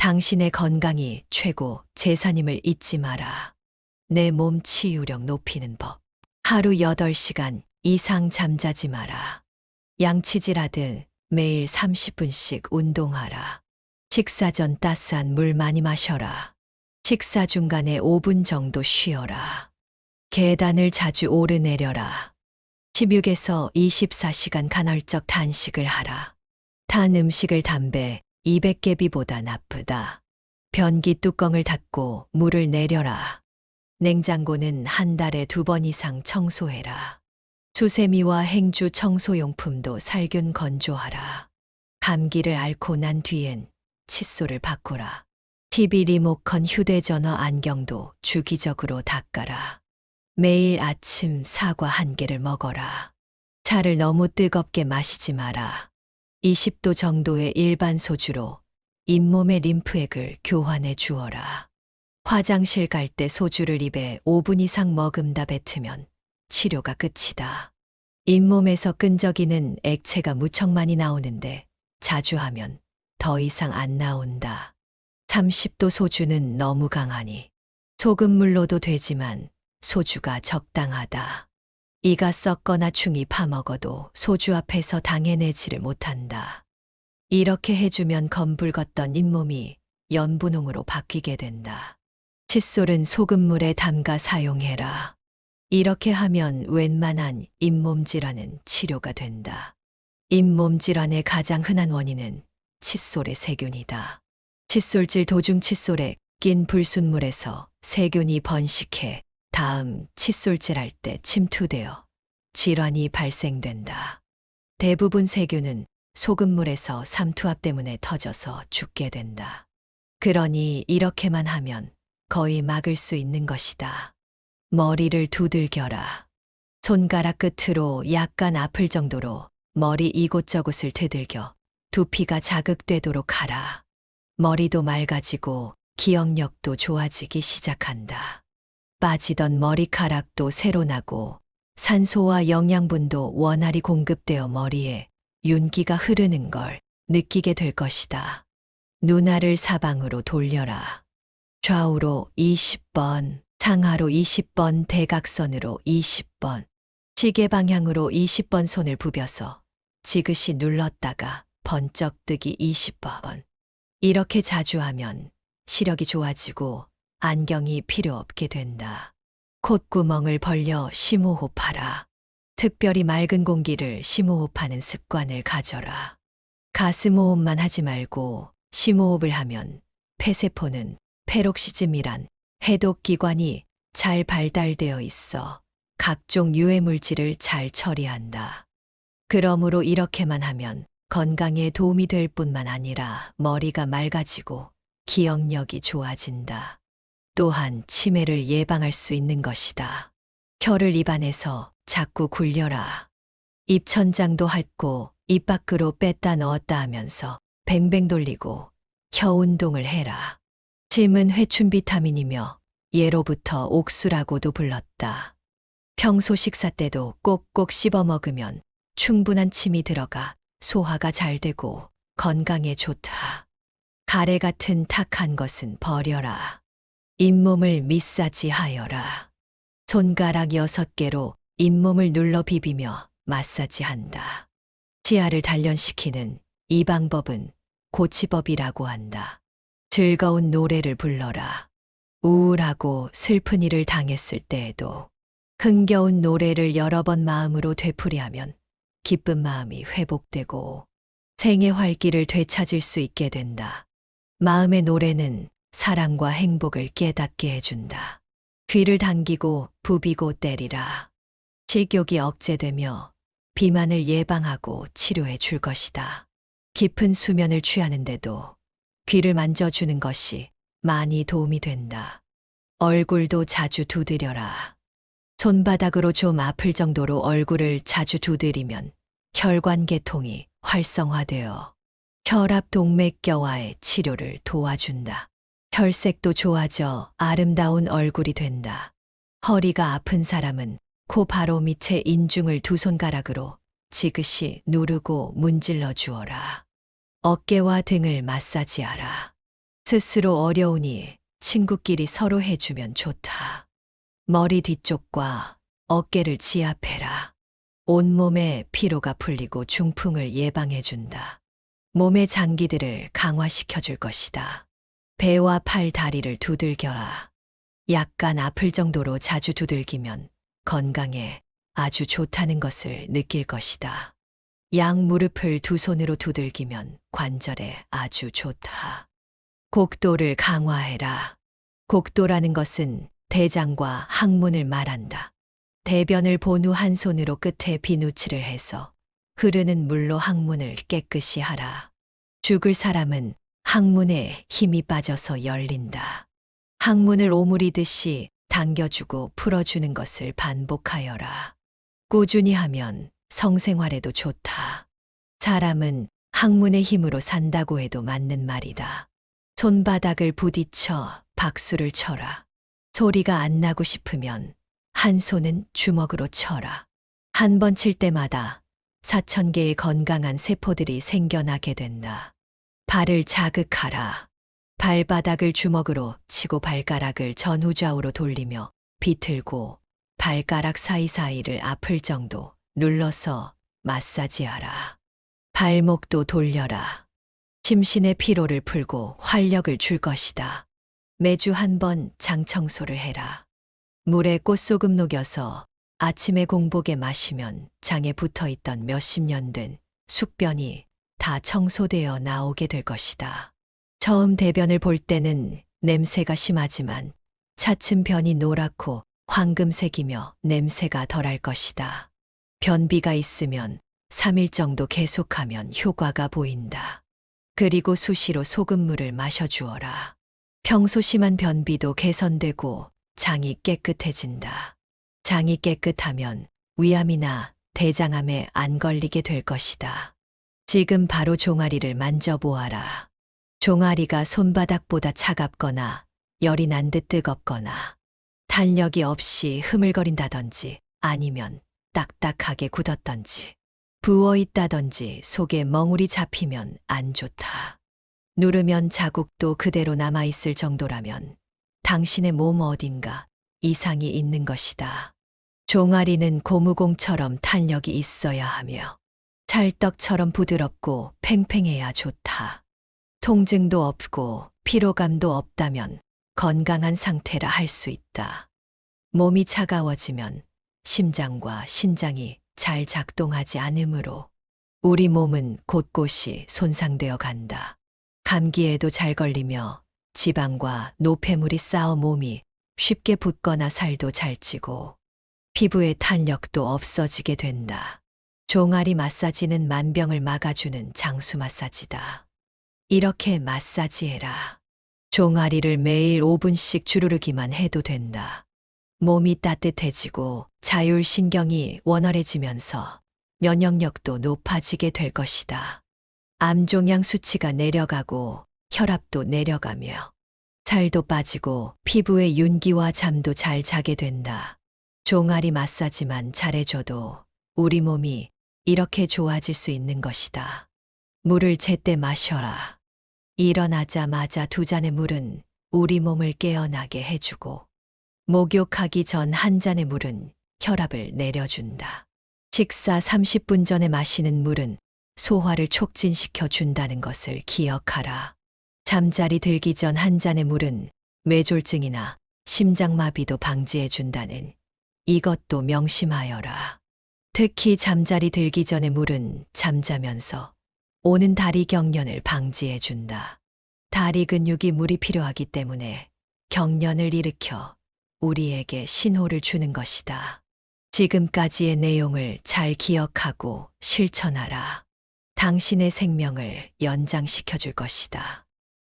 당신의 건강이 최고 재산임을 잊지 마라. 내 몸 치유력 높이는 법. 하루 8시간 이상 잠자지 마라. 양치질하듯 매일 30분씩 운동하라. 식사 전 따스한 물 많이 마셔라. 식사 중간에 5분 정도 쉬어라. 계단을 자주 오르내려라. 16에서 24시간 간헐적 단식을 하라. 탄 음식을 담배 200개비보다 나쁘다. 변기 뚜껑을 닫고 물을 내려라. 냉장고는 한 달에 2번 이상 청소해라. 수세미와 행주 청소용품도 살균 건조하라. 감기를 앓고 난 뒤엔 칫솔을 바꾸라. TV 리모컨 휴대전화 안경도 주기적으로 닦아라. 매일 아침 사과 1개를 먹어라. 차를 너무 뜨겁게 마시지 마라. 20도 정도의 일반 소주로 잇몸의 림프액을 교환해 주어라. 화장실 갈 때 소주를 입에 5분 이상 머금다 뱉으면 치료가 끝이다. 잇몸에서 끈적이는 액체가 무척 많이 나오는데 자주 하면 더 이상 안 나온다. 30도 소주는 너무 강하니 소금물로도 되지만 소주가 적당하다. 이가 썩거나 충이 파먹어도 소주 앞에서 당해내지를 못한다. 이렇게 해주면 검붉었던 잇몸이 연분홍으로 바뀌게 된다. 칫솔은 소금물에 담가 사용해라. 이렇게 하면 웬만한 잇몸 질환은 치료가 된다. 잇몸 질환의 가장 흔한 원인은 칫솔의 세균이다. 칫솔질 도중 칫솔에 낀 불순물에서 세균이 번식해 다음 칫솔질할 때 침투되어 질환이 발생된다. 대부분 세균은 소금물에서 삼투압 때문에 터져서 죽게 된다. 그러니 이렇게만 하면 거의 막을 수 있는 것이다. 머리를 두들겨라. 손가락 끝으로 약간 아플 정도로 머리 이곳저곳을 두들겨 두피가 자극되도록 하라. 머리도 맑아지고 기억력도 좋아지기 시작한다. 빠지던 머리카락도 새로 나고 산소와 영양분도 원활히 공급되어 머리에 윤기가 흐르는 걸 느끼게 될 것이다. 눈알을 사방으로 돌려라. 좌우로 20번, 상하로 20번, 대각선으로 20번, 시계 방향으로 20번 손을 부벼서 지그시 눌렀다가 번쩍 뜨기 20번. 이렇게 자주 하면 시력이 좋아지고 안경이 필요 없게 된다. 콧구멍을 벌려 심호흡하라. 특별히 맑은 공기를 심호흡하는 습관을 가져라. 가슴호흡만 하지 말고 심호흡을 하면 폐세포는 페록시즘이란 해독기관이 잘 발달되어 있어 각종 유해물질을 잘 처리한다. 그러므로 이렇게만 하면 건강에 도움이 될 뿐만 아니라 머리가 맑아지고 기억력이 좋아진다. 또한 치매를 예방할 수 있는 것이다. 혀를 입안에서 자꾸 굴려라. 입천장도 핥고 입 밖으로 뺐다 넣었다 하면서 뱅뱅 돌리고 혀 운동을 해라. 침은 회춘 비타민이며 예로부터 옥수라고도 불렀다. 평소 식사 때도 꼭꼭 씹어 먹으면 충분한 침이 들어가 소화가 잘 되고 건강에 좋다. 가래 같은 탁한 것은 버려라. 잇몸을 미사지하여라. 손가락 6개로 잇몸을 눌러 비비며 마사지한다. 치아를 단련시키는 이 방법은 고치법이라고 한다. 즐거운 노래를 불러라. 우울하고 슬픈 일을 당했을 때에도 흥겨운 노래를 여러 번 마음으로 되풀이하면 기쁜 마음이 회복되고 생의 활기를 되찾을 수 있게 된다. 마음의 노래는 사랑과 행복을 깨닫게 해준다. 귀를 당기고 부비고 때리라. 식욕이 억제되며 비만을 예방하고 치료해 줄 것이다. 깊은 수면을 취하는데도 귀를 만져주는 것이 많이 도움이 된다. 얼굴도 자주 두드려라. 손바닥으로 좀 아플 정도로 얼굴을 자주 두드리면 혈관계통이 활성화되어 혈압 동맥경화의 치료를 도와준다. 혈색도 좋아져 아름다운 얼굴이 된다. 허리가 아픈 사람은 코 바로 밑에 인중을 2손가락으로 지그시 누르고 문질러 주어라. 어깨와 등을 마사지하라. 스스로 어려우니 친구끼리 서로 해주면 좋다. 머리 뒤쪽과 어깨를 지압해라. 온몸의 피로가 풀리고 중풍을 예방해준다. 몸의 장기들을 강화시켜줄 것이다. 배와 팔, 다리를 두들겨라. 약간 아플 정도로 자주 두들기면 건강에 아주 좋다는 것을 느낄 것이다. 양 무릎을 두 손으로 두들기면 관절에 아주 좋다. 곡도를 강화해라. 곡도라는 것은 대장과 항문을 말한다. 대변을 본 후 한 손으로 끝에 비누칠을 해서 흐르는 물로 항문을 깨끗이 하라. 죽을 사람은 항문에 힘이 빠져서 열린다. 항문을 오므리듯이 당겨주고 풀어주는 것을 반복하여라. 꾸준히 하면 성생활에도 좋다. 사람은 항문의 힘으로 산다고 해도 맞는 말이다. 손바닥을 부딪혀 박수를 쳐라. 소리가 안 나고 싶으면 한 손은 주먹으로 쳐라. 한 번 칠 때마다 4,000개의 건강한 세포들이 생겨나게 된다. 발을 자극하라. 발바닥을 주먹으로 치고 발가락을 전후좌우로 돌리며 비틀고 발가락 사이사이를 아플 정도 눌러서 마사지하라. 발목도 돌려라. 심신의 피로를 풀고 활력을 줄 것이다. 매주 한 번 장 청소를 해라. 물에 꽃소금 녹여서 아침에 공복에 마시면 장에 붙어있던 몇십 년 된 숙변이 다 청소되어 나오게 될 것이다. 처음 대변을 볼 때는 냄새가 심하지만 차츰 변이 노랗고 황금색이며 냄새가 덜할 것이다. 변비가 있으면 3일 정도 계속하면 효과가 보인다. 그리고 수시로 소금물을 마셔주어라. 평소 심한 변비도 개선되고 장이 깨끗해진다. 장이 깨끗하면 위암이나 대장암에 안 걸리게 될 것이다. 지금 바로 종아리를 만져보아라. 종아리가 손바닥보다 차갑거나 열이 난 듯 뜨겁거나 탄력이 없이 흐물거린다든지 아니면 딱딱하게 굳었던지 부어있다든지 속에 멍울이 잡히면 안 좋다. 누르면 자국도 그대로 남아있을 정도라면 당신의 몸 어딘가 이상이 있는 것이다. 종아리는 고무공처럼 탄력이 있어야 하며 찰떡처럼 부드럽고 팽팽해야 좋다. 통증도 없고 피로감도 없다면 건강한 상태라 할 수 있다. 몸이 차가워지면 심장과 신장이 잘 작동하지 않으므로 우리 몸은 곳곳이 손상되어 간다. 감기에도 잘 걸리며 지방과 노폐물이 쌓여 몸이 쉽게 붓거나 살도 잘 찌고 피부의 탄력도 없어지게 된다. 종아리 마사지는 만병을 막아주는 장수 마사지다. 이렇게 마사지해라. 종아리를 매일 5분씩 주르르기만 해도 된다. 몸이 따뜻해지고 자율신경이 원활해지면서 면역력도 높아지게 될 것이다. 암종양 수치가 내려가고 혈압도 내려가며 살도 빠지고 피부의 윤기와 잠도 잘 자게 된다. 종아리 마사지만 잘해줘도 우리 몸이 이렇게 좋아질 수 있는 것이다. 물을 제때 마셔라. 일어나자마자 2잔의 물은 우리 몸을 깨어나게 해주고 목욕하기 전 1잔의 물은 혈압을 내려준다. 식사 30분 전에 마시는 물은 소화를 촉진시켜 준다는 것을 기억하라. 잠자리 들기 전 1잔의 물은 뇌졸중이나 심장마비도 방지해 준다는 이것도 명심하여라. 특히 잠자리 들기 전의 물은 잠자면서 오는 다리 경련을 방지해 준다. 다리 근육이 물이 필요하기 때문에 경련을 일으켜 우리에게 신호를 주는 것이다. 지금까지의 내용을 잘 기억하고 실천하라. 당신의 생명을 연장시켜 줄 것이다.